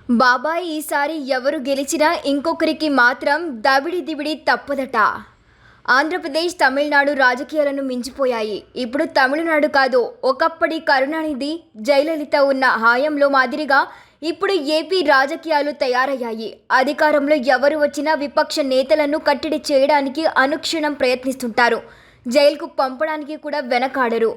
బాబాయ్ ఈసారి ఎవరు గెలిచినా ఇంకొకరికి మాత్రం దబిడి దిబిడి తప్పదట. ఆంధ్రప్రదేశ్ తమిళనాడు రాజకీయాలను మించిపోయాయి. ఇప్పుడు తమిళనాడు కాదు, ఒకప్పటి కరుణానిధి జయలలిత ఉన్న హయాంలో మాదిరిగా ఇప్పుడు ఏపీ రాజకీయాలు తయారయ్యాయి. అధికారంలో ఎవరు వచ్చినా విపక్ష నేతలను కట్టడి చేయడానికి అనుక్షణం ప్రయత్నిస్తుంటారు. జైలుకు పంపడానికి కూడా వెనకాడరు.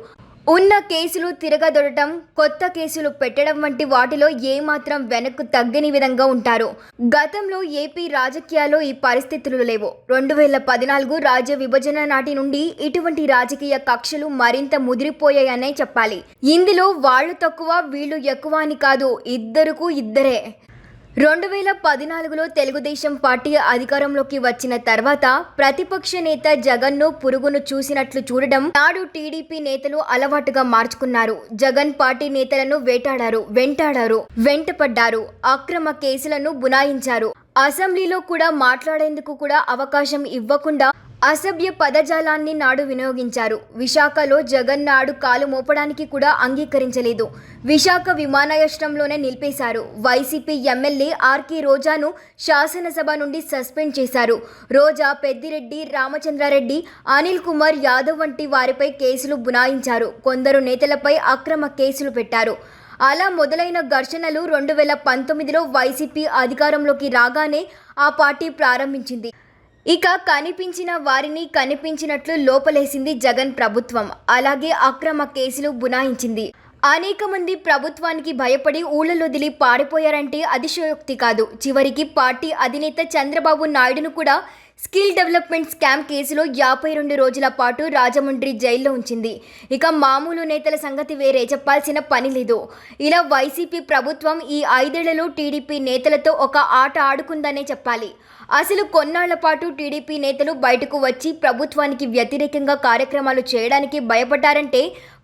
ఉన్న కేసులు తిరగదొడటం, కొత్త కేసులు పెట్టడం వంటి వాటిలో ఏమాత్రం వెనక్కు తగ్గని విధంగా ఉంటారు. గతంలో ఏపీ రాజకీయాల్లో ఈ పరిస్థితులు లేవు. 2014 రాజ్య విభజన నాటి నుండి ఇటువంటి రాజకీయ కక్షలు మరింత ముదిరిపోయాయనే చెప్పాలి. ఇందులో వాళ్ళు తక్కువ వీళ్ళు ఎక్కువ అని కాదు, ఇద్దరుకు ఇద్దరే. 2014లో తెలుగుదేశం పార్టీ అధికారంలోకి వచ్చిన తర్వాత ప్రతిపక్ష నేత జగన్ను పురుగును చూసినట్లు చూడడం నాడు టీడీపీ నేతలు అలవాటుగా మార్చుకున్నారు. జగన్ పార్టీ నేతలను వెంటాడారు, వెంటపడ్డారు, అక్రమ కేసులను బునాయించారు. అసెంబ్లీలో కూడా మాట్లాడేందుకు కూడా అవకాశం ఇవ్వకుండా అసభ్య పదజాలాన్ని నాడు వినియోగించారు. విశాఖలో జగన్ నాడు కాలు మోపడానికి కూడా అంగీకరించలేదు. విశాఖ విమానాశ్రయంలోనే నిలిపేశారు. వైసీపీ ఎమ్మెల్యే ఆర్కే రోజాను శాసనసభ నుండి సస్పెండ్ చేశారు. రోజా, పెద్దిరెడ్డి, రామచంద్రారెడ్డి, అనిల్ కుమార్ యాదవ్ వంటి వారిపై కేసులు బునాయించారు. కొందరు నేతలపై అక్రమ కేసులు పెట్టారు. అలా మొదలైన ఘర్షణలు 2019లో వైసీపీ అధికారంలోకి రాగానే ఆ పార్టీ ప్రారంభించింది. ఇక కనిపించిన వారిని కనిపించినట్లు లోపలేసింది జగన్ ప్రభుత్వం. అలాగే అక్రమ కేసులు బునాయించింది. అనేక మంది ప్రభుత్వానికి భయపడి ఊళ్ళొదిలి పారిపోయారంటే అతిశయోక్తి కాదు. చివరికి పార్టీ అధినేత చంద్రబాబు నాయుడును కూడా స్కిల్ డెవలప్మెంట్ స్కామ్ కేసులో 52 రోజుల పాటు రాజమండ్రి జైల్లో ఉంచింది. ఇక మామూలు నేతల సంగతి వేరే, చెప్పాల్సిన పని లేదు. ఇలా వైసీపీ ప్రభుత్వం ఈ 5 ఏళ్లలో టీడీపీ నేతలతో ఒక ఆట ఆడుకుందనే చెప్పాలి. అసలు కొన్నాళ్ల పాటు టీడీపీ నేతలు బయటకు వచ్చి ప్రభుత్వానికి వ్యతిరేకంగా కార్యక్రమాలు చేయడానికి భయపడ్డారంటే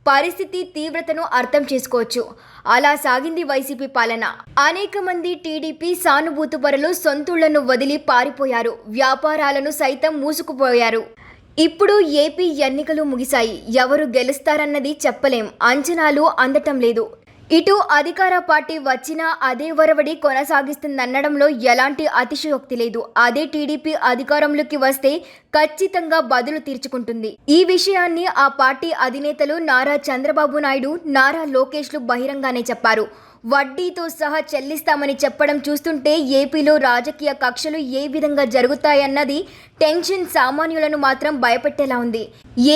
పరిస్థితి తీవ్రతను అర్థం చేసుకోవచ్చు. అలా సాగింది వైసీపీ పాలన. అనేక మంది టీడీపీ సానుభూతిపరులు సొంతూళ్లను వదిలి పారిపోయారు. వ్యాపారాలను సైతం మూసుకుపోయారు. ఇప్పుడు ఏపీ ఎన్నికలు ముగిశాయి. ఎవరు గెలుస్తారన్నది చెప్పలేం. అంచనాలు అందటం లేదు. ఇటు అధికార పార్టీ వచ్చినా అదే వరవడి కొనసాగిస్తుందనడంలో ఎలాంటి అతిశయోక్తి లేదు. అదే టీడీపీ అధికారంలోకి వస్తే ఖచ్చితంగా బదులు తీర్చుకుంటుంది. ఈ విషయాన్ని ఆ పార్టీ అధినేతలు నారా చంద్రబాబు నాయుడు, నారా లోకేష్లు బహిరంగానే చెప్పారు. వడ్డీతో సహా చెల్లిస్తామని చెప్పడం చూస్తుంటే ఏపీలో రాజకీయ కక్షలు ఏ విధంగా జరుగుతాయన్నది టెన్షన్ సామాన్యులను మాత్రం భయపెట్టేలా ఉంది.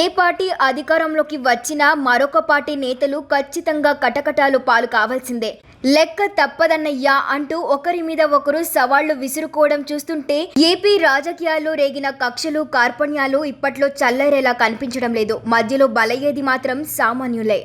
ఏ పార్టీ అధికారంలోకి వచ్చినా మరొక పార్టీ నేతలు ఖచ్చితంగా కటకటాలు పాలు కావాల్సిందే. లెక్క తప్పదన్నయ్యా అంటూ ఒకరి మీద ఒకరు సవాళ్లు విసురుకోవడం చూస్తుంటే ఏపీ రాజకీయాల్లో రేగిన కక్షలు, కార్పణ్యాలు ఇప్పట్లో చల్లారేలా కనిపించడం లేదు. మధ్యలో బలయ్యేది మాత్రం సామాన్యులే.